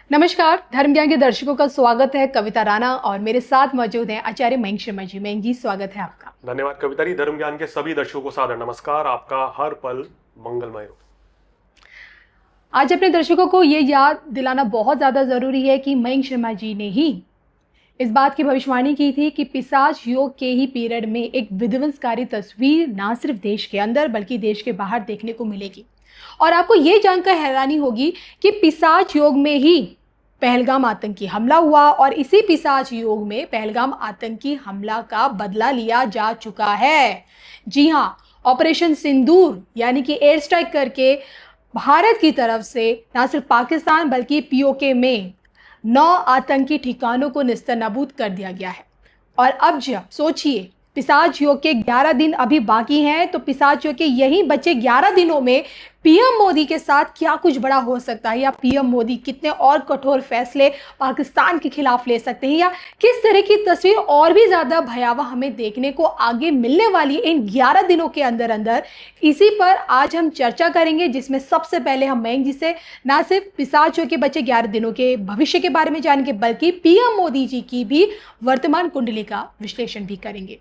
नमस्कार, धर्म ज्ञान के दर्शकों का स्वागत है। कविता राणा और मेरे साथ मौजूद हैं आचार्य मयंक शर्मा जी। मयंक जी, स्वागत है आपका। धन्यवाद कविता जी। धर्म ज्ञान के सभी दर्शकों को सादर नमस्कार। आपका हर पल मंगलमय हो। आज अपने दर्शकों को ये याद दिलाना बहुत ज़्यादा ज़रूरी है कि मयंक शर्मा जी ने ही इस बात की भविष्यवाणी की थी कि पिशाच योग के ही पीरियड में एक विध्वंसकारी तस्वीर ना सिर्फ देश के अंदर बल्कि देश के बाहर देखने को मिलेगी। और आपको ये जानकर हैरानी होगी कि पिशाच योग में ही पहलगाम आतंकी हमला हुआ और इसी पिशाच योग में पहलगाम आतंकी हमला का बदला लिया जा चुका है। जी हाँ, ऑपरेशन सिंदूर यानी कि एयर स्ट्राइक करके भारत की तरफ से न सिर्फ पाकिस्तान बल्कि पीओके में 9 आतंकी ठिकानों को निस्तनाबूद कर दिया गया है। और अब जब सोचिए, पिशाच योग के 11 दिन अभी बाकी हैं, तो पिशाच योग के यही बचे 11 दिनों में पीएम मोदी के साथ क्या कुछ बड़ा हो सकता है, या पीएम मोदी कितने और कठोर फैसले पाकिस्तान के खिलाफ ले सकते हैं, या किस तरह की तस्वीर और भी ज्यादा भयावह हमें देखने को आगे मिलने वाली है इन 11 दिनों के अंदर अंदर। इसी पर आज हम चर्चा करेंगे, जिसमें सबसे पहले हम मयंक जी से ना सिर्फ पिशाच योग के बचे 11 दिनों के भविष्य के बारे में जानेंगे बल्कि पीएम मोदी जी की भी वर्तमान कुंडली का विश्लेषण भी करेंगे।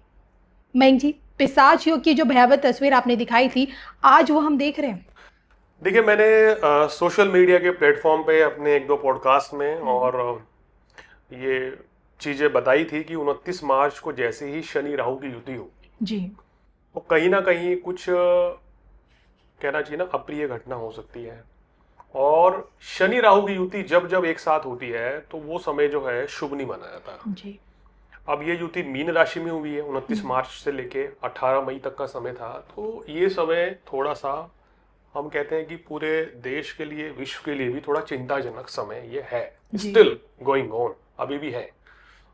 मयंक जी, पिशाच योग की जो भयावह तस्वीर आपने दिखाई थी, आज वो हम देख रहे हैं। देखिए, मैंने सोशल मीडिया के प्लेटफॉर्म पे अपने एक दो पॉडकास्ट में और ये चीज़ें बताई थी कि 29 मार्च को जैसे ही शनि राहु की युति होगी जी, तो कहीं ना कहीं कुछ कहना चाहिए ना, अप्रिय घटना हो सकती है। और शनि राहु की युति जब जब एक साथ होती है तो वो समय जो है शुभ नहीं माना जाता। जी, अब ये युति मीन राशि में हुई है। 29 मार्च से लेके 18 मई तक का समय था। तो ये समय थोड़ा सा, हम कहते हैं कि पूरे देश के लिए, विश्व के लिए भी थोड़ा चिंताजनक समय ये है। स्टिल गोइंग ऑन, अभी भी है।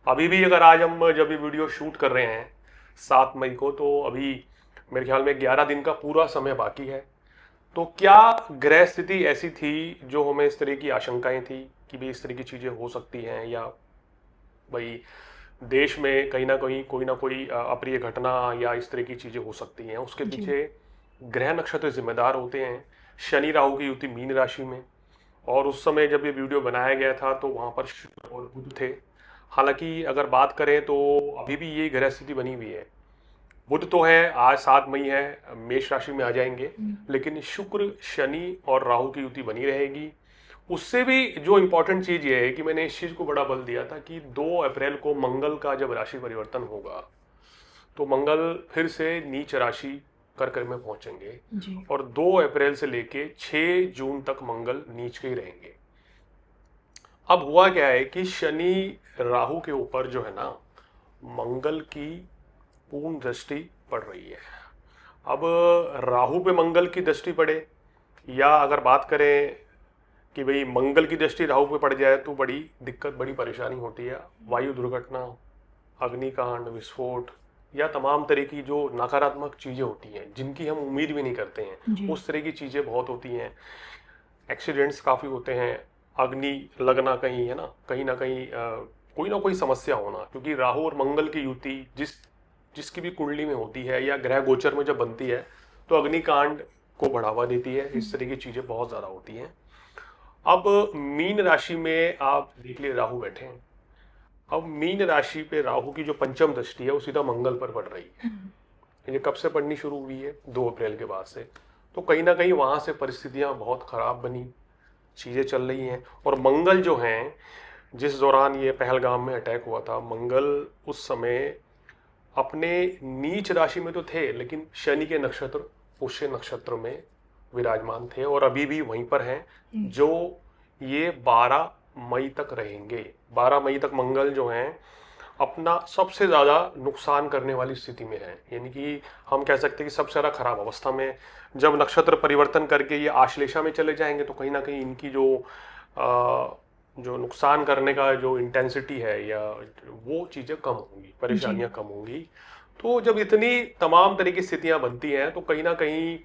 अभी भी अगर आज हम जब ये वीडियो शूट कर रहे हैं 7 मई को, तो अभी मेरे ख्याल में 11 दिन का पूरा समय बाकी है। तो क्या ग्रह स्थिति ऐसी थी जो हमें इस तरह की आशंकाएं थी कि भाई इस तरह की चीजें हो सकती हैं, या भाई देश में कहीं ना कोई अप्रिय घटना या इस तरह की चीजें हो सकती हैं, उसके पीछे ग्रह नक्षत्र जिम्मेदार होते हैं। शनि राहु की युति मीन राशि में, और उस समय जब ये वीडियो बनाया गया था तो वहां पर शुक्र और बुध थे। हालांकि अगर बात करें तो अभी भी ये ग्रह स्थिति बनी हुई है। बुध तो है, आज 7 मई है, मेष राशि में आ जाएंगे, लेकिन शुक्र, शनि और राहु की युति बनी रहेगी। उससे भी जो इंपॉर्टेंट चीज ये है कि मैंने इस चीज को बड़ा बल दिया था कि 2 अप्रैल को मंगल का जब राशि परिवर्तन होगा तो मंगल फिर से नीच राशि कर्क में पहुंचेंगे, और 2 अप्रैल से लेके 6 जून तक मंगल नीच के ही रहेंगे। अब हुआ क्या है कि शनि राहु के ऊपर जो है ना, मंगल की पूर्ण दृष्टि पड़ रही है। अब राहु पे मंगल की दृष्टि पड़े, या अगर बात करें कि भाई मंगल की दृष्टि राहु पे पड़ जाए तो बड़ी दिक्कत, बड़ी परेशानी होती है। वायु दुर्घटना, अग्निकांड, विस्फोट, या तमाम तरह की जो नकारात्मक चीजें होती हैं जिनकी हम उम्मीद भी नहीं करते हैं, उस तरह की चीजें बहुत होती हैं। एक्सीडेंट्स काफी होते हैं, अग्नि लगना कहीं, है ना, कहीं ना कहीं कोई ना कोई समस्या होना, क्योंकि राहु और मंगल की युति जिसकी भी कुंडली में होती है या ग्रह गोचर में जब बनती है तो अग्निकांड को बढ़ावा देती है। इस तरह की चीजें बहुत ज्यादा होती हैं। अब मीन राशि में आप देख लिए राहु बैठे हैं। अब मीन राशि पे राहु की जो पंचम दृष्टि है वो सीधा मंगल पर पड़ रही है। ये कब से पड़नी शुरू हुई है? 2 अप्रैल के बाद से। तो कहीं ना कहीं वहां से परिस्थितियां बहुत खराब बनी, चीजें चल रही हैं। और मंगल जो हैं, जिस दौरान ये पहलगाम में अटैक हुआ था, मंगल उस समय अपने नीच राशि में तो थे, लेकिन शनि के नक्षत्र पुष्य नक्षत्र में विराजमान थे, और अभी भी वहीं पर हैं, जो ये 12 मई तक रहेंगे। 12 मई तक मंगल जो हैं अपना सबसे ज्यादा नुकसान करने वाली स्थिति में है। यानी कि हम कह सकते हैं कि सबसे ज्यादा खराब अवस्था में। जब नक्षत्र परिवर्तन करके ये आश्लेषा में चले जाएंगे तो कहीं ना कहीं इनकी जो नुकसान करने का जो इंटेंसिटी है, या वो चीजें कम होंगी, परेशानियां कम होंगी। तो जब इतनी तमाम तरह की स्थितियां बनती हैं तो कहीं ना कहीं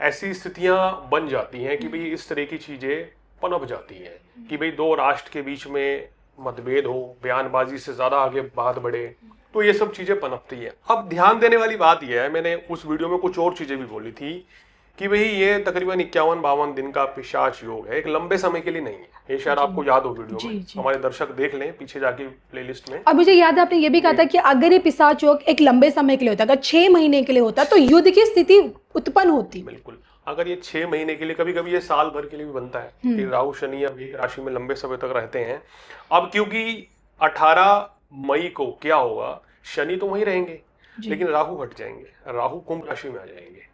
ऐसी स्थितियां बन जाती हैं कि भाई इस तरह की चीजें पनप जाती हैं कि भाई 2 राष्ट्र के बीच में मतभेद हो, बयानबाजी से ज्यादा आगे बात बढ़े, तो ये सब चीजें पनपती है। अब ध्यान देने वाली बात यह है, मैंने उस वीडियो में कुछ और चीजें भी बोली थी कि भाई ये तकरीबन 51-52 दिन का पिशाच योग है, एक लंबे समय के लिए नहीं है। ये शायद आपको याद हो वीडियो में, हमारे दर्शक देख लें पीछे जाके प्लेलिस्ट में। और मुझे याद है आपने ये भी कहा था कि अगर ये पिशाच योग एक लंबे समय के लिए होता, अगर 6 महीने के लिए होता तो युद्ध की स्थिति उत्पन्न होती। बिल्कुल, अगर ये 6 महीने के लिए, कभी कभी ये साल भर के लिए भी बनता है कि राहु शनि अब एक राशि में लंबे समय तक रहते हैं। अब क्योंकि 18 मई को क्या होगा, शनि तो वहीं रहेंगे लेकिन राहु हट जाएंगे, राहु कुंभ राशि में आ जाएंगे,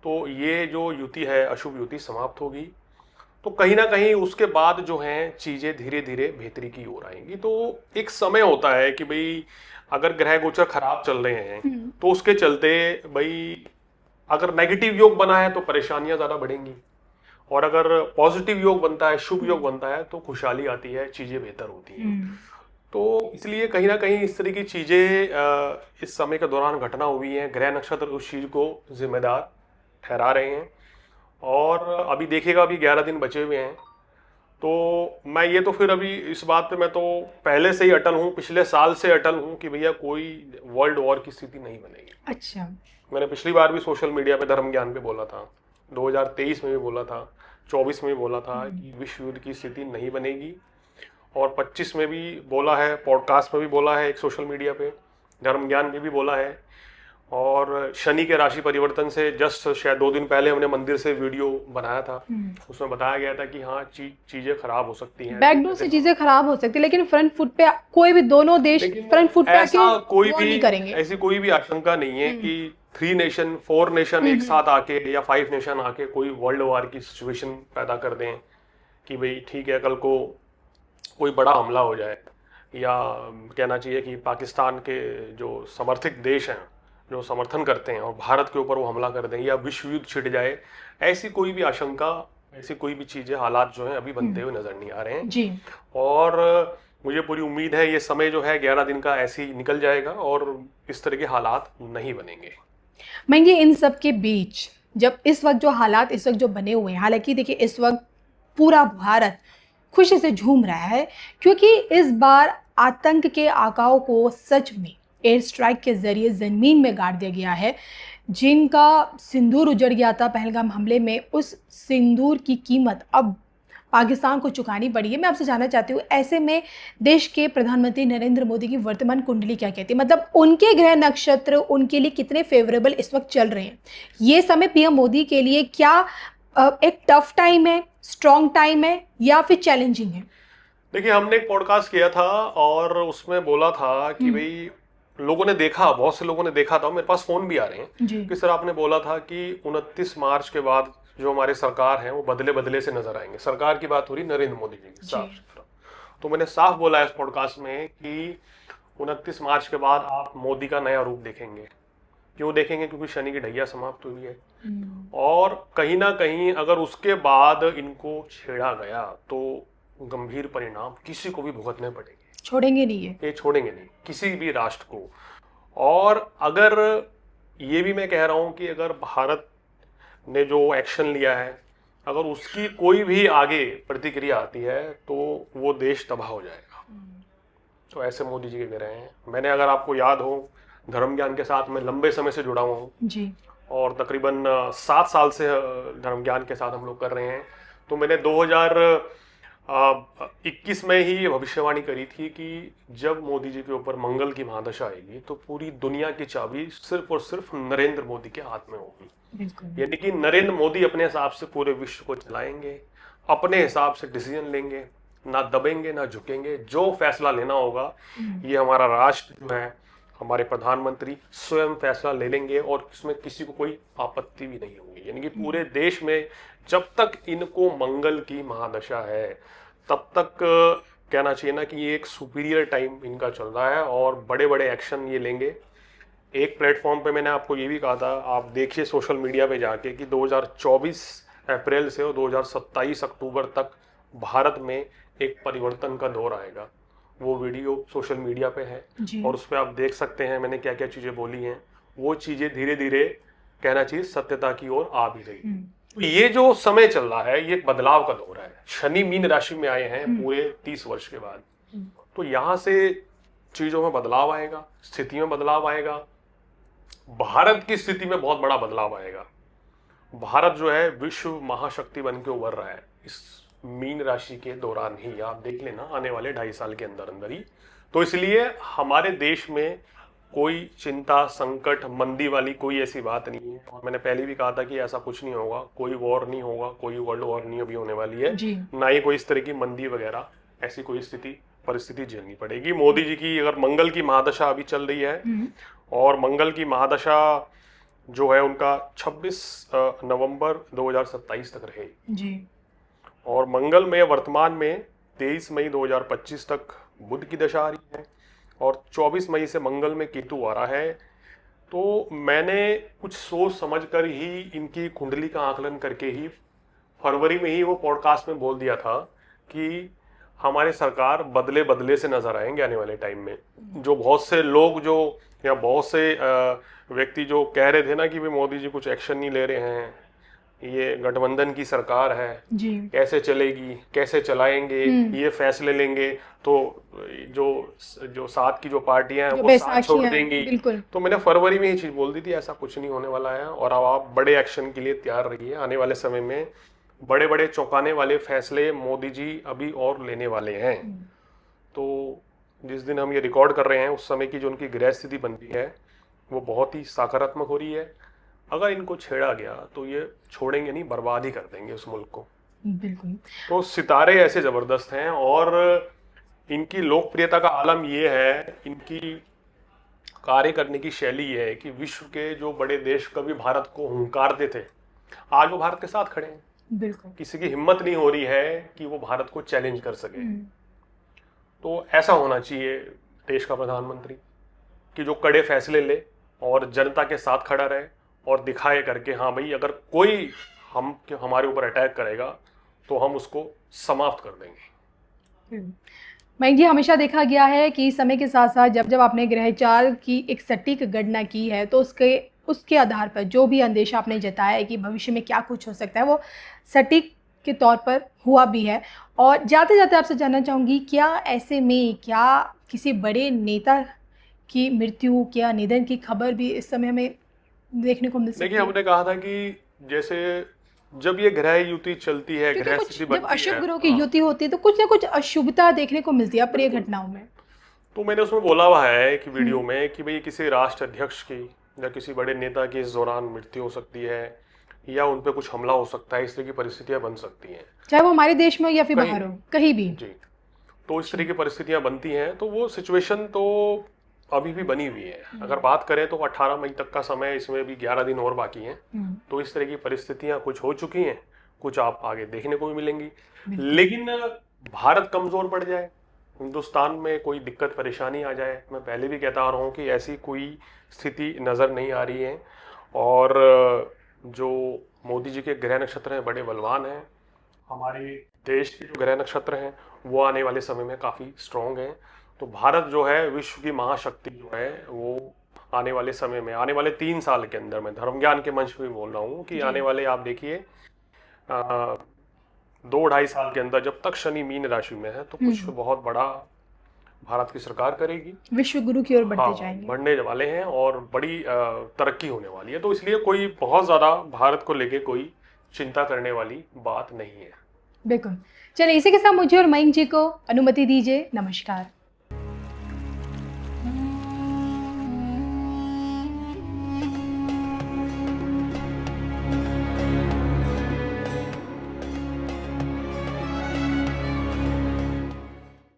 तो ये जो युति है अशुभ युति समाप्त होगी। तो कहीं ना कहीं उसके बाद जो है चीजें धीरे धीरे बेहतरी की ओर आएंगी। तो एक समय होता है कि भाई अगर ग्रह गोचर खराब चल रहे हैं तो उसके चलते भाई अगर नेगेटिव योग बना है तो परेशानियां ज्यादा बढ़ेंगी, और अगर पॉजिटिव योग बनता है, शुभ योग बनता है तो खुशहाली आती है, चीजें बेहतर होती हैं। तो इसलिए कहीं ना कहीं इस तरह की चीजें इस समय के दौरान घटना हुई है, ग्रह नक्षत्र उस चीज को जिम्मेदार ठहरा रहे हैं। और अभी देखिएगा, अभी 11 दिन बचे हुए हैं, तो मैं ये तो फिर अभी इस बात पे मैं तो पहले से ही अटल हूँ, पिछले साल से अटल हूँ कि भैया कोई वर्ल्ड वॉर की स्थिति नहीं बनेगी। अच्छा, मैंने पिछली बार भी सोशल मीडिया पे धर्म ज्ञान पे बोला था, 2023 में भी बोला था, 24 में भी बोला था कि विश्व युद्ध की स्थिति नहीं बनेगी, और 25 में भी बोला है, पॉडकास्ट में भी बोला है, एक सोशल मीडिया पे धर्म ज्ञान में भी बोला है। और शनि के राशि परिवर्तन से जस्ट शायद 2 दिन पहले हमने मंदिर से वीडियो बनाया था, उसमें बताया गया था कि हाँ चीजें खराब हो सकती हैं, बैकडोर से चीजें खराब हो सकती है, लेकिन फ्रंट फुट पे कोई भी दोनों देश फ्रंट फुट पे ऐसा कोई वॉर भी नहीं करेंगे। ऐसी कोई भी आशंका नहीं है कि 3 नेशन 4 नेशन एक साथ आके या 5 नेशन आके कोई वर्ल्ड वॉर की सिचुएशन पैदा कर दें कि भाई ठीक है कल को कोई बड़ा हमला हो जाए, या कहना चाहिए कि पाकिस्तान के जो समर्थित देश हैं जो समर्थन करते हैं और भारत के ऊपर वो हमला कर दें या विश्व युद्ध छिड़ जाए, ऐसी कोई भी आशंका, ऐसी कोई भी चीजें, हालात जो हैं अभी बनते हुए नजर नहीं आ रहे हैं जी। और मुझे पूरी उम्मीद है ये समय जो है 11 दिन का ऐसे ही निकल जाएगा और इस तरह के हालात नहीं बनेंगे। महंगी इन सब के बीच जब इस वक्त जो हालात इस वक्त जो बने हुए हैं, हालांकि देखिए इस वक्त पूरा भारत खुशी से झूम रहा है क्योंकि इस बार आतंक के आकाओं को सच में एयर स्ट्राइक के जरिए ज़मीन में गाड़ दिया गया है। जिनका सिंदूर उजड़ गया था पहलगाम हमले में, उस सिंदूर की कीमत अब पाकिस्तान को चुकानी पड़ी है। मैं आपसे जानना चाहती हूँ, ऐसे में देश के प्रधानमंत्री नरेंद्र मोदी की वर्तमान कुंडली क्या कहती है, मतलब उनके ग्रह नक्षत्र उनके लिए कितने फेवरेबल इस वक्त चल रहे हैं? ये समय पीएम मोदी के लिए क्या एक टफ टाइम है, स्ट्रॉन्ग टाइम है, या फिर चैलेंजिंग है? देखिए, हमने एक पॉडकास्ट किया था और उसमें बोला था कि भाई लोगों ने देखा, बहुत से लोगों ने देखा था, मेरे पास फोन भी आ रहे हैं कि सर आपने बोला था कि 29 मार्च के बाद जो हमारी सरकार है वो बदले बदले से नजर आएंगे। सरकार की बात हो रही नरेंद्र मोदी जी की, साफ। तो मैंने साफ बोला है इस पॉडकास्ट में कि 29 मार्च के बाद आप मोदी का नया रूप देखेंगे। क्यों देखेंगे? क्योंकि शनि की ढैया समाप्त हुई है और कहीं ना कहीं अगर उसके बाद इनको छेड़ा गया तो गंभीर परिणाम किसी को भी भुगतने पड़ेंगे। छोड़ेंगे नहीं ये छोड़ेंगे नहीं किसी भी राष्ट्र को। और अगर ये भी मैं कह रहा हूं कि अगर भारत ने जो एक्शन लिया है, अगर उसकी कोई भी आगे प्रतिक्रिया आती है तो वो देश तबाह हो जाएगा। तो ऐसे मोदी जी के कह रहे हैं। मैंने, अगर आपको याद हो, धर्म ज्ञान के साथ मैं लंबे समय से जुड़ा हुआ हूँ जी, और तकरीबन 7 साल से धर्म ज्ञान के साथ हम लोग कर रहे हैं। तो मैंने 2021 में ही ये भविष्यवाणी करी थी कि जब मोदी जी के ऊपर मंगल की महादशा आएगी तो पूरी दुनिया की चाबी सिर्फ और सिर्फ नरेंद्र मोदी के हाथ में होगी। यानी कि नरेंद्र मोदी अपने हिसाब से पूरे विश्व को चलाएंगे, अपने हिसाब से डिसीजन लेंगे, ना दबेंगे ना झुकेंगे। जो फैसला लेना होगा ये हमारा राष्ट्र जो है, हमारे प्रधानमंत्री स्वयं फैसला ले लेंगे और इसमें किसी को कोई आपत्ति भी नहीं होगी। यानी कि पूरे देश में जब तक इनको मंगल की महादशा है तब तक कहना चाहिए ना कि ये एक सुपीरियर टाइम इनका चल रहा है और बड़े बड़े एक्शन ये लेंगे। एक प्लेटफॉर्म पे मैंने आपको ये भी कहा था, आप देखिए सोशल मीडिया पे जाके, कि 2024 अप्रैल से और 2027 अक्टूबर तक भारत में एक परिवर्तन का दौर आएगा। वो वीडियो सोशल मीडिया पे है और उस पर आप देख सकते हैं मैंने क्या क्या चीजें बोली हैं। वो चीजें धीरे धीरे कहना चाहिए सत्यता की ओर आ भी रही। तो ये जो समय चल रहा है ये एक बदलाव का दौर है। शनि मीन राशि में आए हैं पूरे 30 वर्ष के बाद, तो यहां से चीजों में बदलाव आएगा, स्थिति में बदलाव आएगा, भारत की स्थिति में बहुत बड़ा बदलाव आएगा। भारत जो है विश्व महाशक्ति बन के उभर रहा है इस मीन राशि के दौरान ही। आप देख लेना आने वाले 2.5 साल के अंदर अंदर ही। तो इसलिए हमारे देश में कोई चिंता, संकट, मंदी वाली कोई ऐसी बात नहीं है। और मैंने पहले भी कहा था कि ऐसा कुछ नहीं होगा, कोई वॉर नहीं होगा, कोई वर्ल्ड वॉर नहीं अभी होने वाली है, जी। ना ही कोई इस तरह की मंदी वगैरह ऐसी कोई परिस्थिति झेलनी पड़ेगी। मोदी जी की अगर मंगल की महादशा अभी चल रही है, और मंगल की महादशा जो है उनका 26 नवंबर 2027 तक रहेगी जी। और मंगल में वर्तमान में 23 मई 2025 तक बुध की दशा आ रही है और 24 मई से मंगल में केतु आ रहा है। तो मैंने कुछ सोच समझ कर ही इनकी कुंडली का आकलन करके ही फरवरी में ही वो पॉडकास्ट में बोल दिया था कि हमारी सरकार बदले बदले से नजर आएंगे आने वाले टाइम में। जो बहुत से लोग जो या बहुत से व्यक्ति जो कह रहे थे ना कि भाई मोदी जी कुछ एक्शन नहीं ले रहे हैं, ये गठबंधन की सरकार है जी। कैसे चलेगी, कैसे चलाएंगे, ये फैसले लेंगे तो जो साथ की जो पार्टियां हैं वो साथ छोड़ देंगी। तो मैंने फरवरी में ही चीज बोल दी थी ऐसा कुछ नहीं होने वाला है। और अब आप बड़े एक्शन के लिए तैयार रहिए। आने वाले समय में बड़े बड़े चौंकाने वाले फैसले मोदी जी अभी और लेने वाले हैं। तो जिस दिन हम ये रिकॉर्ड कर रहे हैं उस समय की जो उनकी ग्रह स्थिति बनती है वो बहुत ही सकारात्मक हो रही है। अगर इनको छेड़ा गया तो ये छोड़ेंगे नहीं, बर्बाद ही कर देंगे उस मुल्क को। बिल्कुल। तो सितारे ऐसे जबरदस्त हैं और इनकी लोकप्रियता का आलम ये है, इनकी कार्य करने की शैली ये है कि विश्व के जो बड़े देश कभी भारत को हुंकारते थे आज वो भारत के साथ खड़े हैं। बिल्कुल। किसी की हिम्मत नहीं हो रही है कि वो भारत को चैलेंज कर सके। तो ऐसा होना चाहिए देश का प्रधानमंत्री कि जो कड़े फैसले ले और जनता के साथ खड़ा रहे और दिखाए करके हाँ भाई अगर कोई हमारे ऊपर अटैक करेगा तो हम उसको समाप्त कर देंगे। मयंक जी, हमेशा देखा गया है कि समय के साथ साथ जब जब आपने ग्रहचाल की एक सटीक गणना की है तो उसके आधार पर जो भी अंदेशा आपने जताया है कि भविष्य में क्या कुछ हो सकता है वो सटीक के तौर पर हुआ भी है। और जाते जाते आपसे जानना चाहूँगी, क्या ऐसे में क्या किसी बड़े नेता की मृत्यु या निधन की खबर भी इस समय हमें देखने को मिल सकती है? देखिए, हमने कहा था कि जैसे जब ये ग्रह युति चलती है, ग्रह स्थिति बनती है, जब अशुभ ग्रहों की युति होती है तो कुछ ना कुछ अशुभता देखने को मिलती है अप्रिय घटनाओं में। तो मैंने उसमें बोला हुआ है कि वीडियो में कि भाई किसी राष्ट्र अध्यक्ष की या किसी बड़े नेता की इस दौरान मृत्यु हो सकती है या उन पे कुछ हमला हो सकता है, इस तरह की परिस्थितियां बन सकती हैं, चाहे वो हमारे देश में या फिर बाहर हो, कहीं भी। जी। तो इस तरह की परिस्थितियां बनती हैं। तो वो सिचुएशन तो अभी भी बनी हुई है। अगर बात करें तो 18 मई तक का समय, इसमें भी 11 दिन और बाकी हैं। तो इस तरह की परिस्थितियां कुछ हो चुकी हैं, कुछ आप आगे देखने को भी मिलेंगी। लेकिन भारत कमजोर पड़ जाए, हिंदुस्तान में कोई दिक्कत परेशानी आ जाए, मैं पहले भी कहता आ रहा हूँ कि ऐसी कोई स्थिति नज़र नहीं आ रही है। और जो मोदी जी के ग्रह नक्षत्र हैं बड़े बलवान हैं, हमारे देश के जो ग्रह नक्षत्र हैं वो आने वाले समय में काफ़ी स्ट्रॉन्ग हैं। तो भारत जो है विश्व की महाशक्ति जो है वो आने वाले समय में, आने वाले 3 साल के अंदर, मैं धर्म ज्ञान के मंच पे बोल रहा हूँ कि आने वाले आप देखिए 2-2.5 साल के अंदर जब तक शनि मीन राशि में है तो कुछ बहुत बड़ा भारत की सरकार करेगी, विश्व गुरु की ओर बढ़ते जाएंगे, बढ़ने वाले हैं और बड़ी तरक्की होने वाली है। तो इसलिए कोई बहुत ज़्यादा भारत को लेके कोई चिंता करने वाली बात नहीं है। बिल्कुल। चलिए, इसी के साथ मुझे और मयंक जी को अनुमति दीजिए। नमस्कार।